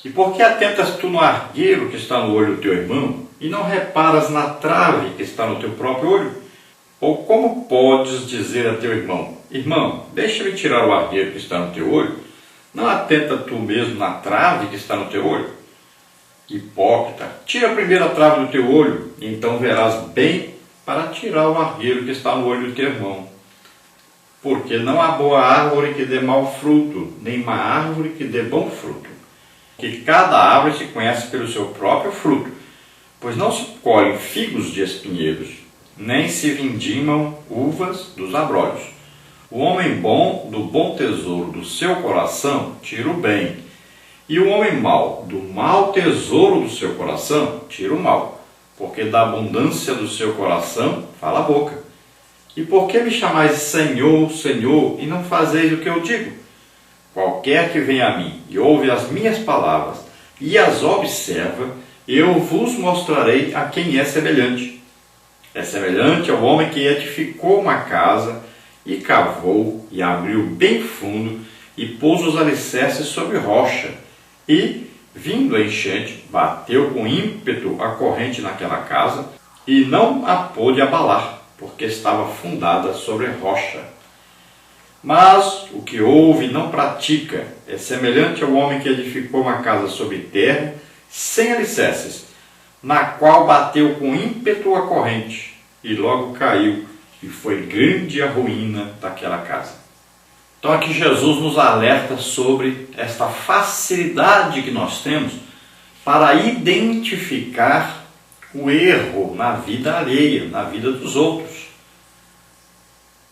E por que atentas tu no argueiro que está no olho do teu irmão, e não reparas na trave que está no teu próprio olho? Ou como podes dizer a teu irmão: irmão, deixa-me tirar o argueiro que está no teu olho? Não atenta tu mesmo na trave que está no teu olho? Hipócrita, tira primeiro a trave do teu olho, e então verás bem para tirar o argueiro que está no olho do teu irmão. Porque não há boa árvore que dê mau fruto, nem má árvore que dê bom fruto. Que cada árvore se conhece pelo seu próprio fruto, pois não se colhem figos de espinheiros, nem se vindimam uvas dos abrolhos. O homem bom, do bom tesouro do seu coração, tira o bem, e o homem mau, do mau tesouro do seu coração, tira o mal, porque da abundância do seu coração fala a boca. E por que me chamais de Senhor, Senhor, e não fazeis o que eu digo? Qualquer que venha a mim e ouve as minhas palavras e as observa, eu vos mostrarei a quem é semelhante. É semelhante ao homem que edificou uma casa e cavou e abriu bem fundo e pôs os alicerces sobre rocha. E, vindo a enchente, bateu com ímpeto a corrente naquela casa e não a pôde abalar, porque estava fundada sobre rocha. Mas o que ouve e não pratica é semelhante ao homem que edificou uma casa sobre terra, sem alicerces, na qual bateu com ímpeto a corrente, e logo caiu, e foi grande a ruína daquela casa. Então aqui Jesus nos alerta sobre esta facilidade que nós temos para identificar o erro na vida alheia, na vida dos outros.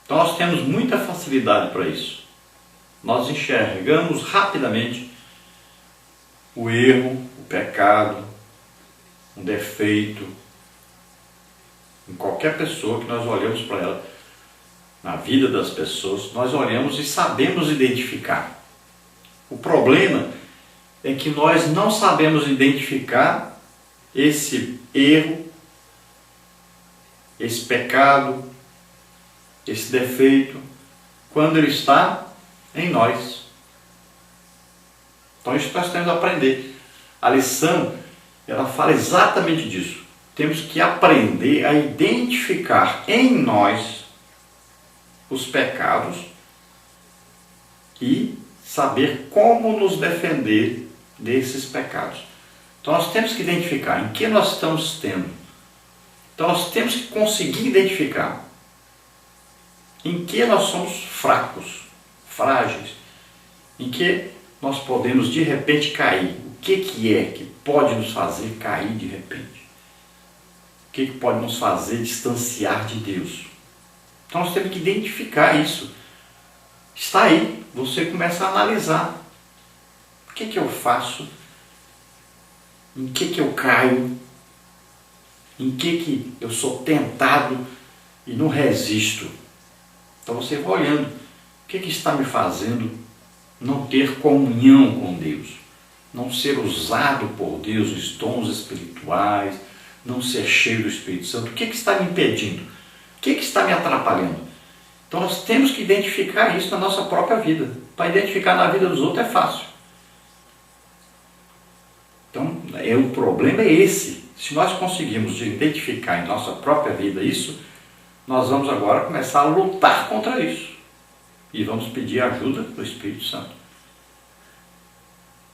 Então nós temos muita facilidade para isso. Nós enxergamos rapidamente o erro, o pecado, um defeito em qualquer pessoa que nós olhamos para ela, na vida das pessoas, nós olhamos e sabemos identificar. O problema é que nós não sabemos identificar esse erro, esse pecado, esse defeito, quando ele está em nós. Então isso nós temos que aprender. A lição, ela fala exatamente disso. Temos que aprender a identificar em nós os pecados e saber como nos defender desses pecados. Então nós temos que identificar em que nós estamos tendo. Então nós temos que conseguir identificar em que nós somos fracos, frágeis, em que nós podemos de repente cair. O que é que pode nos fazer cair de repente? O que pode nos fazer distanciar de Deus? Então nós temos que identificar isso. Está aí, você começa a analisar. O que eu faço? Em que eu caio? Em que eu sou tentado e não resisto? Então você vai olhando, o que está me fazendo não ter comunhão com Deus? Não ser usado por Deus nos dons espirituais, não ser cheio do Espírito Santo? O que está me impedindo? O que está me atrapalhando? Então nós temos que identificar isso na nossa própria vida. Para identificar na vida dos outros é fácil. Então o problema é esse. Se nós conseguirmos identificar em nossa própria vida isso, nós vamos agora começar a lutar contra isso. E vamos pedir a ajuda do Espírito Santo.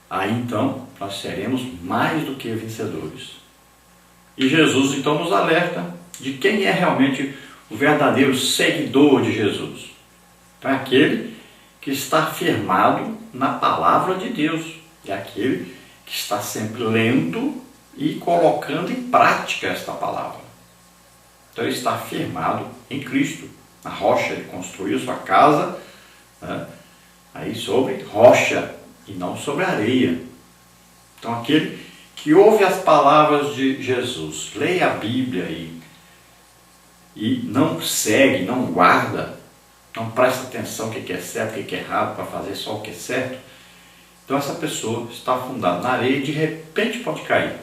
Aí então nós seremos mais do que vencedores. E Jesus então nos alerta de quem é realmente o verdadeiro seguidor de Jesus. Então é aquele que está firmado na palavra de Deus. É aquele que está sempre lendo e colocando em prática esta palavra. Então ele está firmado em Cristo, na rocha. Ele construiu sua casa, né, aí sobre rocha e não sobre areia. Então aquele que ouve as palavras de Jesus, lê a Bíblia e não segue, não guarda, não presta atenção o que é certo, o que é errado, para fazer só o que é certo, então essa pessoa está fundada na areia e de repente pode cair.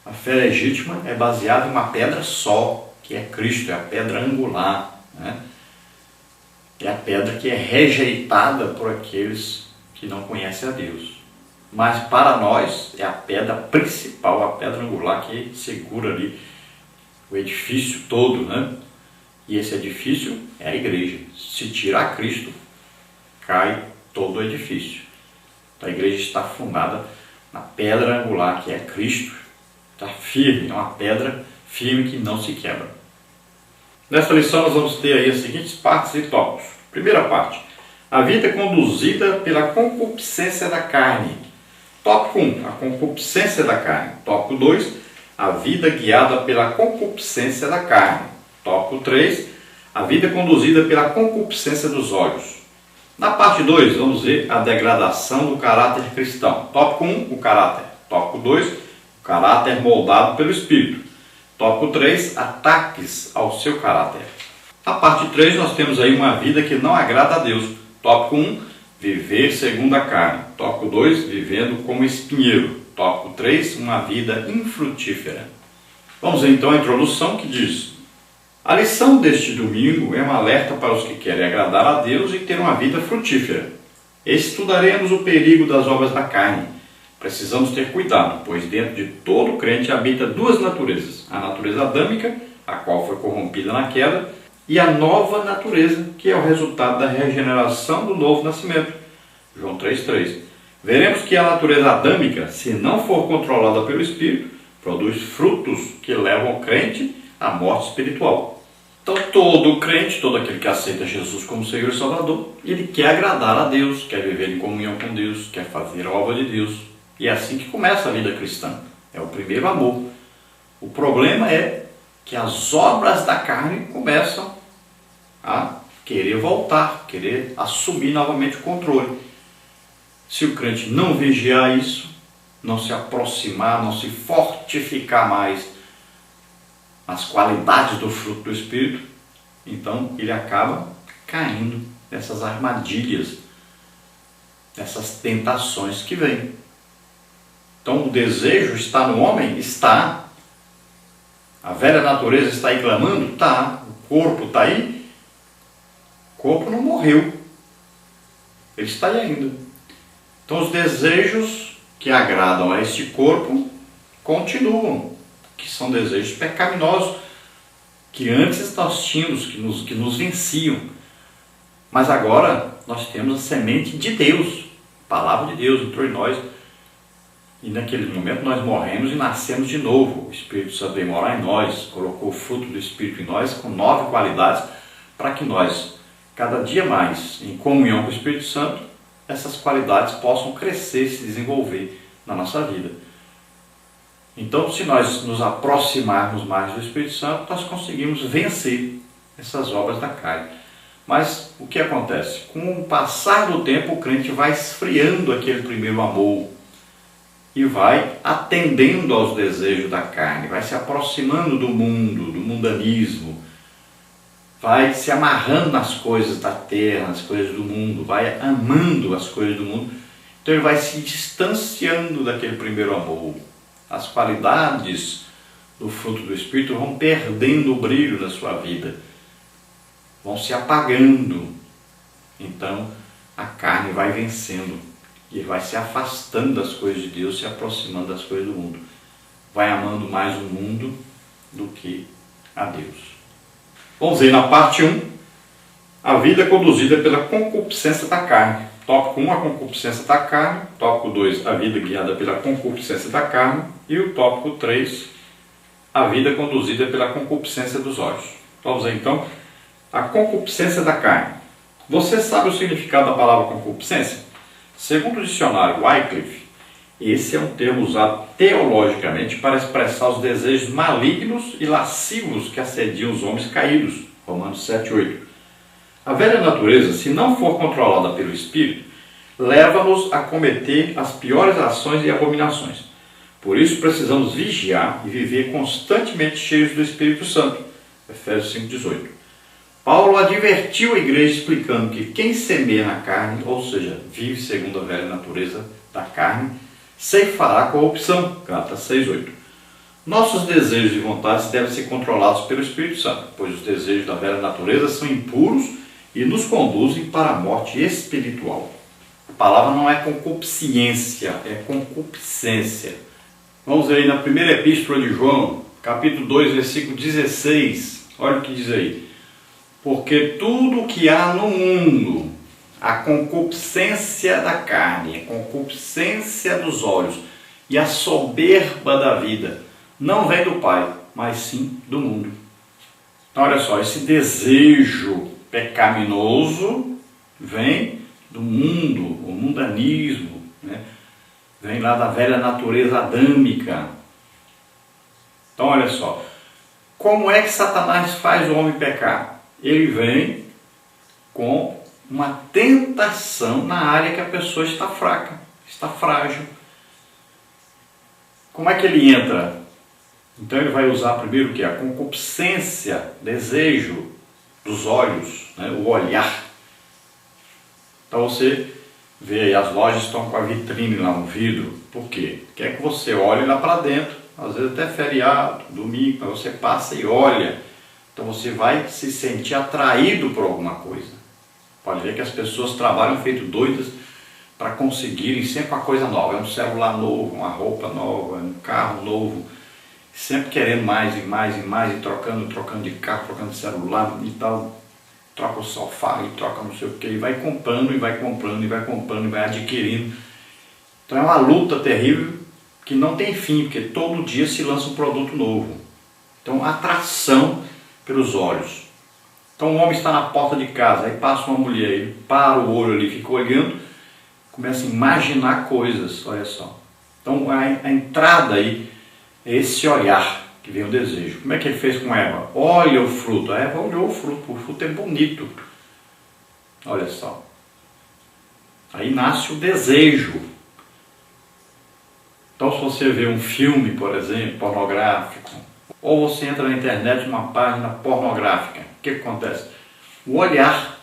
A fé legítima é baseada em uma pedra só, que é Cristo, é a pedra angular, né? É a pedra que é rejeitada por aqueles que não conhecem a Deus. mas para nós é a pedra principal, a pedra angular que segura ali o edifício todo, né? E esse edifício é a igreja. Se tirar Cristo, cai todo o edifício. Então a igreja está fundada na pedra angular que é Cristo. Está firme, é uma pedra firme que não se quebra. Nesta lição nós vamos ter aí as seguintes partes e tópicos. Primeira parte, a vida conduzida pela concupiscência da carne. Tópico 1, a concupiscência da carne. Tópico 2, a vida guiada pela concupiscência da carne. Tópico 3, a vida conduzida pela concupiscência dos olhos. Na parte 2, vamos ver a degradação do caráter cristão. Tópico 1, o caráter. Tópico 2, o caráter moldado pelo Espírito. Tópico 3, ataques ao seu caráter. Na parte 3, nós temos aí uma vida que não agrada a Deus. Tópico 1, viver segundo a carne. Tópico 2, vivendo como espinheiro. Tópico 3, uma vida infrutífera. Vamos então à introdução que diz: a lição deste domingo é um alerta para os que querem agradar a Deus e ter uma vida frutífera. Estudaremos o perigo das obras da carne. Precisamos ter cuidado, pois dentro de todo crente habita duas naturezas: a natureza adâmica, a qual foi corrompida na queda, e a nova natureza, que é o resultado da regeneração do novo nascimento. João 3,3. Veremos que a natureza adâmica, se não for controlada pelo Espírito, produz frutos que levam o crente à morte espiritual. Então todo crente, todo aquele que aceita Jesus como Senhor e Salvador, ele quer agradar a Deus, quer viver em comunhão com Deus, quer fazer a obra de Deus. E é assim que começa a vida cristã. É o primeiro amor. O problema é que as obras da carne começam a querer voltar, querer assumir novamente o controle. Se o crente não vigiar isso, não se aproximar, não se fortificar mais as qualidades do fruto do Espírito, então ele acaba caindo nessas armadilhas, nessas tentações que vêm. Então o desejo está no homem? Está. A velha natureza está aí clamando? Está. O corpo está aí? O corpo não morreu. Ele está aí ainda. Então os desejos que agradam a este corpo continuam, que são desejos pecaminosos, que antes nós tínhamos, que nos venciam. Mas agora nós temos a semente de Deus, a palavra de Deus entrou em nós. E naquele momento nós morremos e nascemos de novo. O Espírito Santo veio morar em nós, colocou o fruto do Espírito em nós com 9 qualidades, para que nós, cada dia mais, em comunhão com o Espírito Santo, essas qualidades possam crescer e se desenvolver na nossa vida. Então, se nós nos aproximarmos mais do Espírito Santo, nós conseguimos vencer essas obras da carne. Mas o que acontece? Com o passar do tempo, o crente vai esfriando aquele primeiro amor e vai atendendo aos desejos da carne, vai se aproximando do mundo, do mundanismo, vai se amarrando nas coisas da terra, nas coisas do mundo, vai amando as coisas do mundo. Então ele vai se distanciando daquele primeiro amor. As qualidades do fruto do Espírito vão perdendo o brilho da sua vida, vão se apagando. Então a carne vai vencendo e vai se afastando das coisas de Deus, se aproximando das coisas do mundo. Vai amando mais o mundo do que a Deus. Vamos ver na parte 1, a vida conduzida pela concupiscência da carne. Tópico 1, a concupiscência da carne. Tópico 2, a vida guiada pela concupiscência da carne. E o tópico 3, a vida conduzida pela concupiscência dos olhos. Vamos ver então a concupiscência da carne. Você sabe o significado da palavra concupiscência? Segundo o dicionário Wycliffe, esse é um termo usado teologicamente para expressar os desejos malignos e lascivos que assediam os homens caídos. Romanos 7:8. A velha natureza, se não for controlada pelo Espírito, leva-nos a cometer as piores ações e abominações. Por isso precisamos vigiar e viver constantemente cheios do Espírito Santo. Efésios 5:18. Paulo advertiu a igreja explicando que quem semeia na carne, ou seja, vive segundo a velha natureza da carne, ceifará a corrupção. Gálatas 6:8. Nossos desejos e vontades devem ser controlados pelo Espírito Santo, pois os desejos da velha natureza são impuros e nos conduzem para a morte espiritual. A palavra não é concupiscência, é concupiscência. Vamos aí na primeira epístola de João, capítulo 2, versículo 16. Olha o que diz aí. Porque tudo que há no mundo, a concupiscência da carne, a concupiscência dos olhos e a soberba da vida, não vem do Pai, mas sim do mundo. Então olha só, esse desejo pecaminoso vem do mundo, o mundanismo, né? Vem lá da velha natureza adâmica. Então olha só, como é que Satanás faz o homem pecar? Ele vem com uma tentação na área que a pessoa está fraca, está frágil. Como é que ele entra? Então ele vai usar primeiro o que? A concupiscência, desejo dos olhos, né? O olhar. Então você vê aí, as lojas estão com a vitrine lá no vidro. Por quê? Quer que você olhe lá para dentro. Às vezes até feriado, domingo, mas você passa e olha. Então você vai se sentir atraído por alguma coisa. Pode ver que as pessoas trabalham feito doidas para conseguirem sempre uma coisa nova. É um celular novo, uma roupa nova, um carro novo. Sempre querendo mais e mais e mais, e trocando de carro, trocando de celular e tal. Troca o sofá e troca não sei o que, e vai comprando, e vai comprando, e vai comprando, e vai adquirindo. Então é uma luta terrível que não tem fim, porque todo dia se lança um produto novo. Então atração pelos olhos. Então o homem está na porta de casa, aí passa uma mulher, ele para o olho ali, fica olhando, começa a imaginar coisas, olha só. Então a entrada aí é esse olhar que vem o desejo. Como é que ele fez com Eva? Olha o fruto. A Eva olhou o fruto é bonito. Olha só. Aí nasce o desejo. Então se você vê um filme, por exemplo, pornográfico, ou você entra na internet numa página pornográfica, o que acontece? O olhar.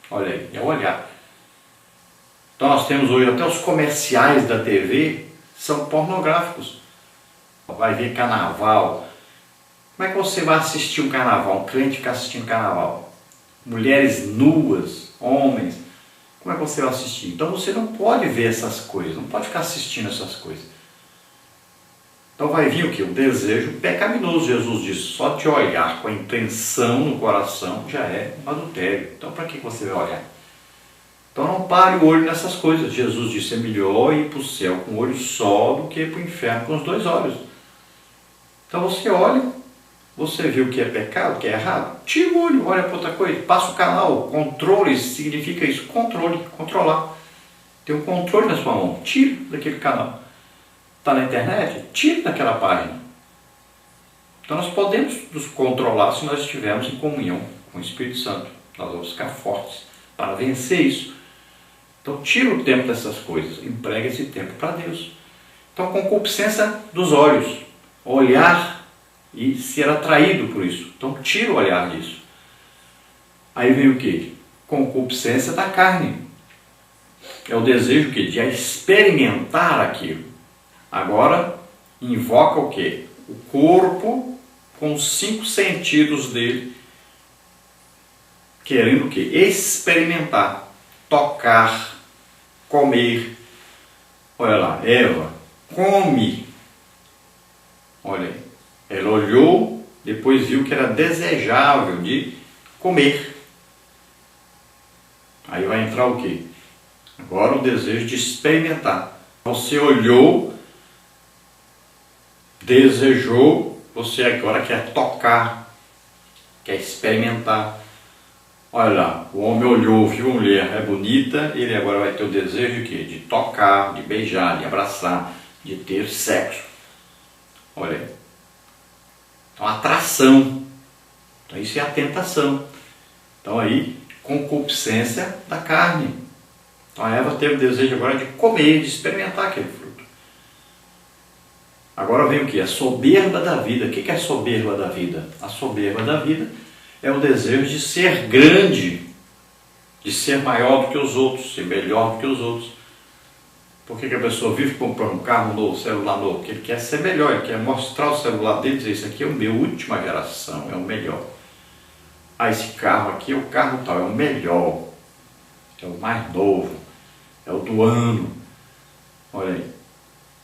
Olha aí, é o olhar. Então nós temos hoje até os comerciais da TV são pornográficos. Vai ver carnaval. Como é que você vai assistir um carnaval? Um crente fica assistindo carnaval. Mulheres nuas, homens. Como é que você vai assistir? Então você não pode ver essas coisas, não pode ficar assistindo essas coisas. Então vai vir o que? O desejo pecaminoso. Jesus disse, só te olhar com a intenção no coração já é um adultério. Então para que você vai olhar? Então não pare o olho nessas coisas. Jesus disse, é melhor ir para o céu com um olho só do que para o inferno com os dois olhos. Então você olha, você vê o que é pecado, o que é errado, tira o olho, olha para outra coisa, passa o canal. Controle significa isso, controle, controlar. Tem um controle na sua mão, tira daquele canal. Está na internet? Tira daquela página. Então nós podemos nos controlar se nós estivermos em comunhão com o Espírito Santo. Nós vamos ficar fortes para vencer isso. Então tira o tempo dessas coisas, emprega esse tempo para Deus. Então concupiscência dos olhos. Olhar e ser atraído por isso. Então tira o olhar disso. Aí vem o que? Concupiscência da carne. É o desejo que de experimentar aquilo. Agora invoca o que? O corpo com os 5 sentidos dele, querendo o que? Experimentar, tocar, comer. Olha lá, Eva come. Olha aí, ela olhou, depois viu que era desejável de comer. Aí vai entrar o quê? Agora o desejo de experimentar. Você olhou, desejou, você agora quer tocar, quer experimentar. Olha lá, o homem olhou, viu a mulher, é bonita, ele agora vai ter o desejo de quê? De tocar, de beijar, de abraçar, de ter sexo. Olha aí. Então, atração. Então, isso é a tentação. Então, aí, concupiscência da carne. Então, a Eva teve o desejo agora de comer, de experimentar aquele fruto. Agora vem o que? A soberba da vida. O que é a soberba da vida? A soberba da vida é o desejo de ser grande, de ser maior do que os outros, ser melhor do que os outros. Por que a pessoa vive comprando um carro novo, celular novo? Porque ele quer ser melhor, ele quer mostrar o celular dele e dizer, isso aqui é o meu, última geração, é o melhor. Ah, esse carro aqui é o carro tal, é o melhor, é o mais novo. é o do ano. Olha aí.